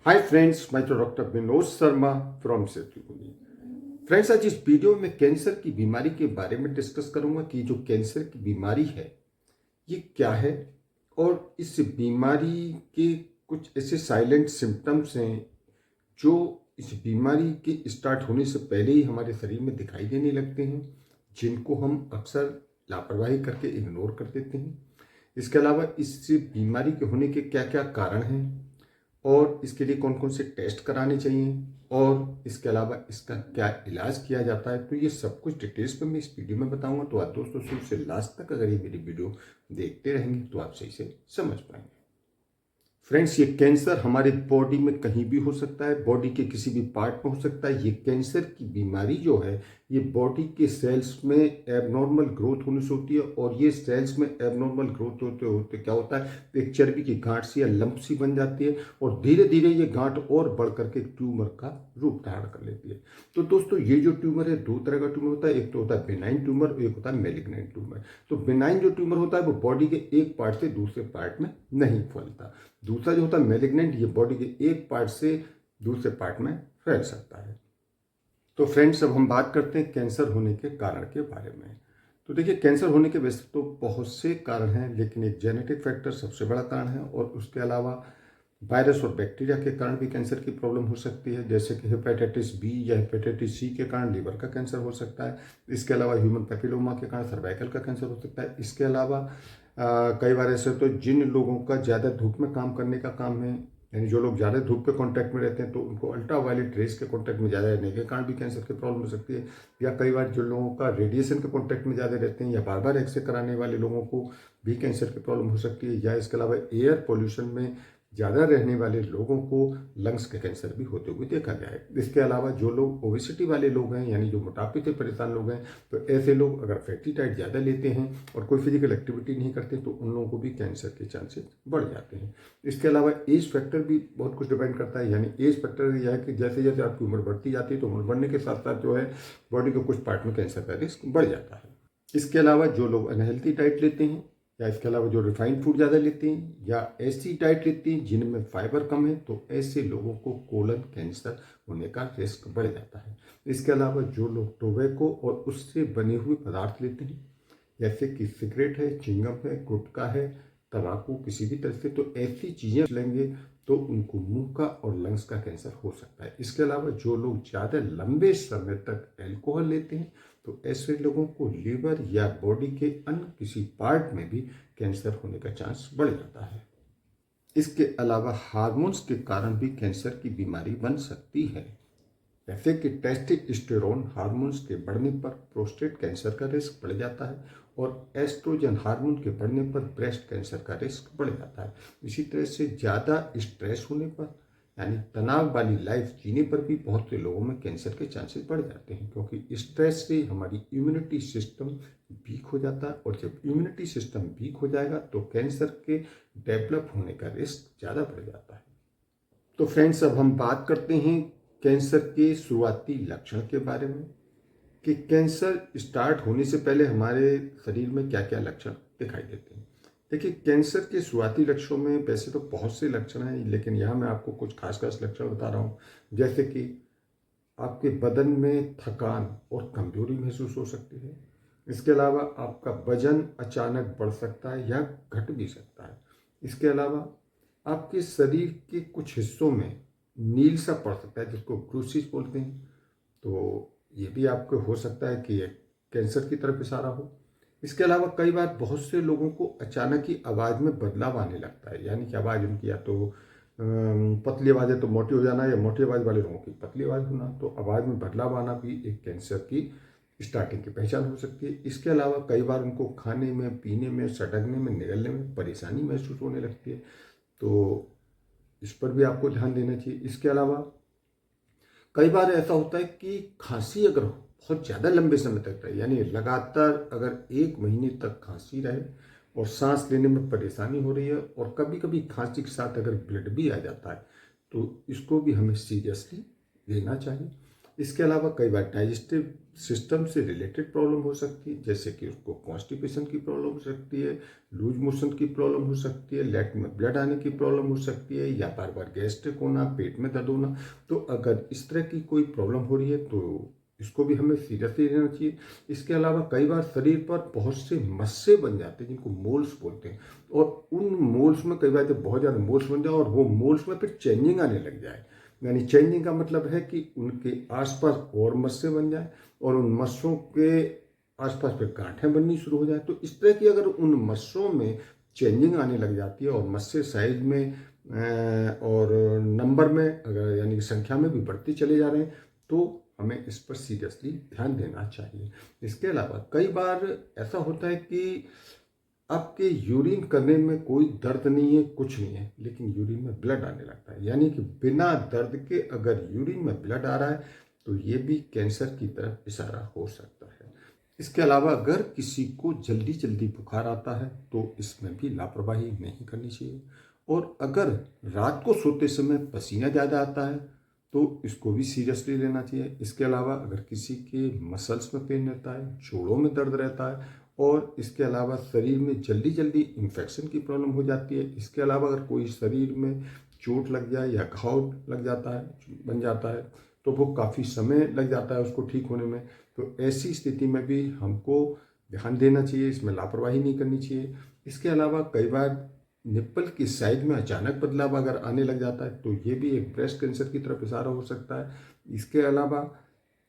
हाय friends, मैं तो doctor Vinod Sharma from Setupuri. Friends, आज इस वीडियो में कैंसर की बीमारी के बारे में डिस्कस करूंगा कि जो कैंसर की बीमारी है ये क्या है और इस बीमारी के कुछ ऐसे साइलेंट सिम्टम्स हैं जो इस बीमारी के स्टार्ट होने से पहले ही हमारे शरीर में दिखाई देने लगते हैं, जिनको हम अक्सर लापरवाही करके इग्नोर कर देते हैं। इसके अलावा इस बीमारी के होने के क्या क्या कारण हैं और इसके लिए कौन कौन से टेस्ट कराने चाहिए और इसके अलावा इसका क्या इलाज किया जाता है, तो ये सब कुछ डिटेल्स में मैं इस वीडियो में बताऊंगा। तो आप दोस्तों शुरू से लास्ट तक अगर ये मेरी वीडियो देखते रहेंगे तो आप सही से समझ पाएंगे। फ्रेंड्स, ये कैंसर हमारे बॉडी में कहीं भी हो सकता है, बॉडी के किसी भी पार्ट में हो सकता है। ये कैंसर की बीमारी जो है ये बॉडी के सेल्स में एबनॉर्मल ग्रोथ होने से होती है और ये सेल्स में एबनॉर्मल ग्रोथ होते होते क्या होता है, एक चर्बी की गांठ सी या लंप सी बन जाती है और धीरे धीरे ये गांठ और बढ़ करके ट्यूमर का रूप धारण कर लेती है। तो दोस्तों, ये जो ट्यूमर है दो तरह का ट्यूमर होता है, एक तो होता है बेनाइन ट्यूमर और एक होता है मैलिग्नेंट ट्यूमर। तो बेनाइन जो ट्यूमर होता है वो बॉडी के एक पार्ट से दूसरे पार्ट में नहीं फैलता। दूसरा जो होता है मैलिग्नेंट, ये बॉडी के एक पार्ट से दूसरे पार्ट में फैल सकता है। तो फ्रेंड्स, अब हम बात करते हैं कैंसर होने के कारण के बारे में। तो देखिए, कैंसर होने के वैसे तो बहुत से कारण हैं, लेकिन एक जेनेटिक फैक्टर सबसे बड़ा कारण है और उसके अलावा वायरस और बैक्टीरिया के कारण भी कैंसर की प्रॉब्लम हो सकती है, जैसे कि हेपेटाइटिस बी या हेपेटाइटिस सी के कारण लीवर का कैंसर हो सकता है। इसके अलावा ह्यूमन पैपिलोमा के कारण सर्वाइकल का कैंसर हो सकता है। इसके अलावा कई बार ऐसे तो जिन लोगों का ज़्यादा धूप में काम करने का काम है, यानी जो लोग ज़्यादा धूप के कांटेक्ट में रहते हैं तो उनको अल्ट्रा वायलेट रेस के कांटेक्ट में ज़्यादा रहने के कारण भी कैंसर की प्रॉब्लम हो सकती है। या कई बार जो लोगों का रेडिएशन के कांटेक्ट में ज़्यादा रहते हैं या बार बार एक्सरे कराने वाले लोगों को भी कैंसर की प्रॉब्लम हो सकती है। या इसके अलावा एयर पोल्यूशन में ज़्यादा रहने वाले लोगों को लंग्स के कैंसर भी होते हुए देखा गया है। इसके अलावा जो लोग ओबेसिटी वाले लोग हैं, यानी जो मोटापे से परेशान लोग हैं, तो ऐसे लोग अगर फैटी डाइट ज़्यादा लेते हैं और कोई फिजिकल एक्टिविटी नहीं करते तो उन लोगों को भी कैंसर के चांसेस बढ़ जाते हैं। इसके अलावा एज फैक्टर भी बहुत कुछ डिपेंड करता है। यानी एज फैक्टर यह है कि जैसे जैसे आपकी उम्र बढ़ती जाती है तो उम्र बढ़ने के साथ साथ जो है बॉडी के कुछ पार्ट में कैंसर का रिस्क बढ़ जाता है। इसके अलावा जो लोग अनहेल्थी डाइट लेते हैं या इसके अलावा जो रिफाइंड फूड ज़्यादा लेते हैं या ऐसी डाइट लेते हैं जिनमें फाइबर कम है, तो ऐसे लोगों को कोलन कैंसर होने का रिस्क बढ़ जाता है। इसके अलावा जो लोग टोबैको और उससे बने हुए पदार्थ लेते हैं, जैसे कि सिगरेट है, चिंगम है, गुटखा है, तंबाकू किसी भी तरह से, तो ऐसी चीज़ें लेंगे तो उनको मुंह का और लंग्स का कैंसर हो सकता है। इसके अलावा जो लोग ज़्यादा लंबे समय तक अल्कोहल लेते हैं तो ऐसे लोगों को लीवर या बॉडी के अन्य किसी पार्ट में भी कैंसर होने का चांस बढ़ जाता है। इसके अलावा हार्मोन्स के कारण भी कैंसर की बीमारी बन सकती है, जैसे कि टेस्टोस्टेरोन हार्मोन्स के बढ़ने पर प्रोस्टेट कैंसर का रिस्क बढ़ जाता है और एस्ट्रोजन हार्मोन के बढ़ने पर ब्रेस्ट कैंसर का रिस्क बढ़ जाता है। इसी तरह से ज़्यादा स्ट्रेस होने पर, यानी तनाव वाली लाइफ जीने पर भी बहुत से लोगों में कैंसर के चांसेस बढ़ जाते हैं, क्योंकि स्ट्रेस से हमारी इम्यूनिटी सिस्टम वीक हो जाता है और जब इम्यूनिटी सिस्टम वीक हो जाएगा तो कैंसर के डेवलप होने का रिस्क ज़्यादा बढ़ जाता है। तो फ्रेंड्स, अब हम बात करते हैं कैंसर के शुरुआती लक्षण के बारे में कि कैंसर स्टार्ट होने से पहले हमारे शरीर में क्या क्या लक्षण दिखाई देते हैं। देखिए, कैंसर के शुरुआती लक्षणों में वैसे तो बहुत से लक्षण हैं, लेकिन यहाँ मैं आपको कुछ खास खास लक्षण बता रहा हूँ। जैसे कि आपके बदन में थकान और कमजोरी महसूस हो सकती है। इसके अलावा आपका वजन अचानक बढ़ सकता है या घट भी सकता है। इसके अलावा आपके शरीर के कुछ हिस्सों में नील सा पड़ सकता है, जिसको ब्रूसिस बोलते हैं। तो ये भी आपको हो सकता है कि ये कैंसर की तरफ इशारा हो। इसके अलावा कई बार बहुत से लोगों को अचानक ही आवाज़ में बदलाव आने लगता है, यानी कि आवाज़ उनकी या तो पतली आवाज़ है तो मोटी हो जाना, या मोटी आवाज़ वाले लोगों की पतली आवाज़ होना। तो आवाज़ में बदलाव आना भी एक कैंसर की स्टार्टिंग की पहचान हो सकती है। इसके अलावा कई बार उनको खाने में, पीने में, सटकने में, निगलने में परेशानी महसूस होने लगती है, तो इस पर भी आपको ध्यान देना चाहिए। इसके अलावा कई बार ऐसा होता है कि खांसी अगर बहुत ज़्यादा लंबे समय तक रहे, यानी लगातार अगर 1 महीने तक खांसी रहे और सांस लेने में परेशानी हो रही है और कभी कभी खांसी के साथ अगर ब्लड भी आ जाता है, तो इसको भी हमें सीरियसली लेना चाहिए। इसके अलावा कई बार डाइजेस्टिव सिस्टम से रिलेटेड प्रॉब्लम हो सकती है, जैसे कि उसको कॉन्स्टिपेशन की प्रॉब्लम हो सकती है, लूज मोशन की प्रॉब्लम हो सकती है, लेट में ब्लड आने की प्रॉब्लम हो सकती है, या बार बार गैस्ट्रिक होना, पेट में दर्द होना। तो अगर इस तरह की कोई प्रॉब्लम हो रही है तो इसको भी हमें सीरियसली लेना चाहिए। इसके अलावा कई बार शरीर पर बहुत से मस्से बन जाते हैं जिनको मोल्स बोलते हैं, और उन मोल्स में कई बार जब बहुत ज़्यादा मोल्स बन जाए और वो मोल्स में फिर चेंजिंग आने लग जाए, यानी चेंजिंग का मतलब है कि उनके आसपास और मस्से बन जाए और उन मस्सों के आसपास फिर गांठें बननी शुरू हो जाए। तो इस तरह की अगर उन मस्सों में चेंजिंग आने लग जाती है और मस्से साइज में और नंबर में अगर यानी संख्या में भी बढ़ते चले जा रहे हैं, तो हमें इस पर सीरियसली ध्यान देना चाहिए। इसके अलावा कई बार ऐसा होता है कि आपके यूरिन करने में कोई दर्द नहीं है, कुछ नहीं है, लेकिन यूरिन में ब्लड आने लगता है, यानी कि बिना दर्द के अगर यूरिन में ब्लड आ रहा है तो ये भी कैंसर की तरफ इशारा हो सकता है। इसके अलावा अगर किसी को जल्दी जल्दी बुखार आता है तो इसमें भी लापरवाही नहीं करनी चाहिए, और अगर रात को सोते समय पसीना ज़्यादा आता है तो इसको भी सीरियसली लेना चाहिए। इसके अलावा अगर किसी के मसल्स में पेन रहता है, जोड़ों में दर्द रहता है, और इसके अलावा शरीर में जल्दी जल्दी इन्फेक्शन की प्रॉब्लम हो जाती है, इसके अलावा अगर कोई शरीर में चोट लग जाए या घाव लग जाता है, बन जाता है, तो वो काफ़ी समय लग जाता है उसको ठीक होने में, तो ऐसी स्थिति में भी हमको ध्यान देना चाहिए, इसमें लापरवाही नहीं करनी चाहिए। इसके अलावा कई बार निप्पल की साइज में अचानक बदलाव अगर आने लग जाता है तो ये भी एक ब्रेस्ट कैंसर की तरफ इशारा हो सकता है। इसके अलावा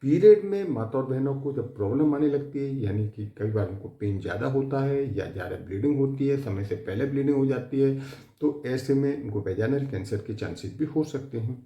पीरियड में माता और बहनों को जब प्रॉब्लम आने लगती है, यानी कि कई बार उनको पेन ज़्यादा होता है या ज़्यादा ब्लीडिंग होती है, समय से पहले ब्लीडिंग हो जाती है, तो ऐसे में उनको वेजाइनल कैंसर के चांसेस भी हो सकते हैं।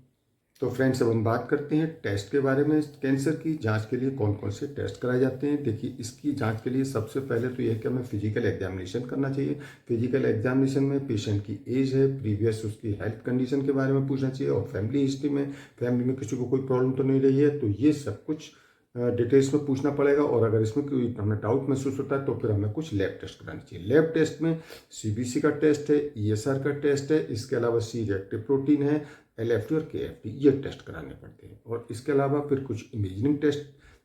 तो फ्रेंड्स, अब हम बात करते हैं टेस्ट के बारे में। कैंसर की जांच के लिए कौन कौन से टेस्ट कराए जाते हैं। देखिए, इसकी जांच के लिए सबसे पहले तो यह कि हमें फिजिकल एग्जामिनेशन करना चाहिए। फिजिकल एग्जामिनेशन में पेशेंट की एज है, प्रीवियस उसकी हेल्थ कंडीशन के बारे में पूछना चाहिए, और फैमिली हिस्ट्री में फैमिली में किसी को कोई प्रॉब्लम तो नहीं रही है, तो ये सब कुछ डिटेल्स में पूछना पड़ेगा। और अगर इसमें कोई हमें डाउट महसूस होता है तो फिर हमें कुछ लैब टेस्ट करानी चाहिए। लैब टेस्ट में सीबीसी का टेस्ट है, ईएसआर का टेस्ट है, इसके अलावा सी रिएक्टिव प्रोटीन है, एलएफटी और केएफटी, ये टेस्ट कराने पड़ते हैं। और इसके अलावा फिर कुछ इमेजिंग टेस्ट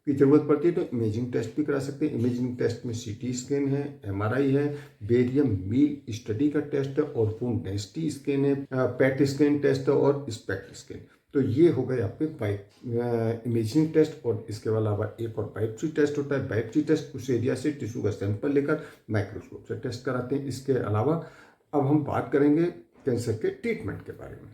की जरूरत पड़ती है, तो इमेजिंग टेस्ट भी करा सकते हैं। इमेजिंग टेस्ट में सीटी स्कैन है, एमआरआई है, बेरियम मील स्टडी का टेस्ट है, और वुंड डेंसिटी स्कैन है, पेट स्कैन टेस्ट है, और स्पेक्ट स्कैन। तो ये हो गए आपके इमेजिंग टेस्ट। और इसके अलावा एक और बायोप्सी टेस्ट होता है। बायोप्सी टेस्ट उस एरिया से टिश्यू का सैंपल लेकर माइक्रोस्कोप से टेस्ट कराते हैं। इसके अलावा अब हम बात करेंगे कैंसर के ट्रीटमेंट के बारे में।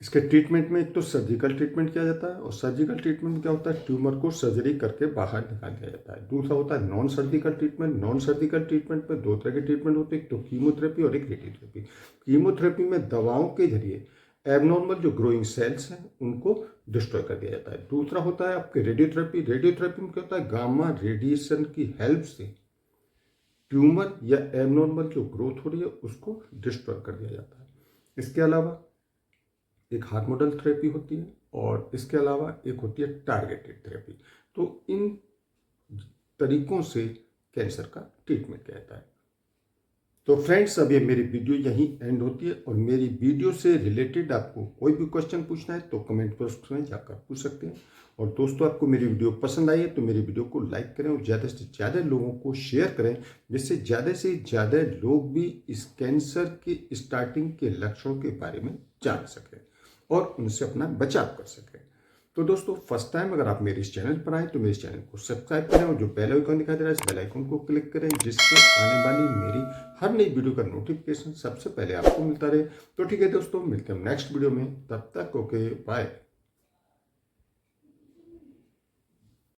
इसके ट्रीटमेंट में एक तो सर्जिकल ट्रीटमेंट किया जाता है, और सर्जिकल ट्रीटमेंट में क्या होता है, ट्यूमर को सर्जरी करके बाहर निकाल दिया जाता है। दूसरा होता है non surgical treatment. Non surgical treatment में दो तरह के ट्रीटमेंट होते हैं, एक तो कीमोथेरेपी और एक रेडियोथेरेपी। कीमोथेरेपी में दवाओं के जरिए एबनॉर्मल जो ग्रोइंग सेल्स हैं उनको डिस्ट्रॉय कर दिया जाता है। दूसरा होता है आपके रेडियोथेरेपी। रेडियोथेरेपी में क्या होता है, गामा रेडिएशन की हेल्प से ट्यूमर या एबनॉर्मल जो ग्रोथ हो रही है उसको डिस्ट्रॉय कर दिया जाता है। इसके अलावा एक हार्मोनल थेरेपी होती है, और इसके अलावा एक होती है टारगेटेड थेरेपी। तो इन तरीकों से कैंसर का ट्रीटमेंट किया जाता है। तो फ्रेंड्स, अब ये मेरी वीडियो यहीं एंड होती है, और मेरी वीडियो से रिलेटेड आपको कोई भी क्वेश्चन पूछना है तो कमेंट बॉक्स में जाकर पूछ सकते हैं। और दोस्तों, आपको मेरी वीडियो पसंद आई है तो मेरी वीडियो को लाइक करें और ज़्यादा से ज़्यादा लोगों को शेयर करें, जिससे ज़्यादा से ज़्यादा लोग भी इस कैंसर के स्टार्टिंग के लक्षणों के बारे में जान सकें और उनसे अपना बचाव कर सकें। तो दोस्तों, फर्स्ट टाइम अगर आप मेरे इस चैनल पर आए तो मेरे इस चैनल को सब्सक्राइब करें, और जो बेल आइकन दिखाई दे रहा है इस बेल आइकन को क्लिक करें, जिससे आने वाली मेरी हर नई वीडियो का नोटिफिकेशन सबसे पहले आपको मिलता रहे। तो ठीक है दोस्तों, मिलते हैं नेक्स्ट वीडियो में, तब तक ओके बाय।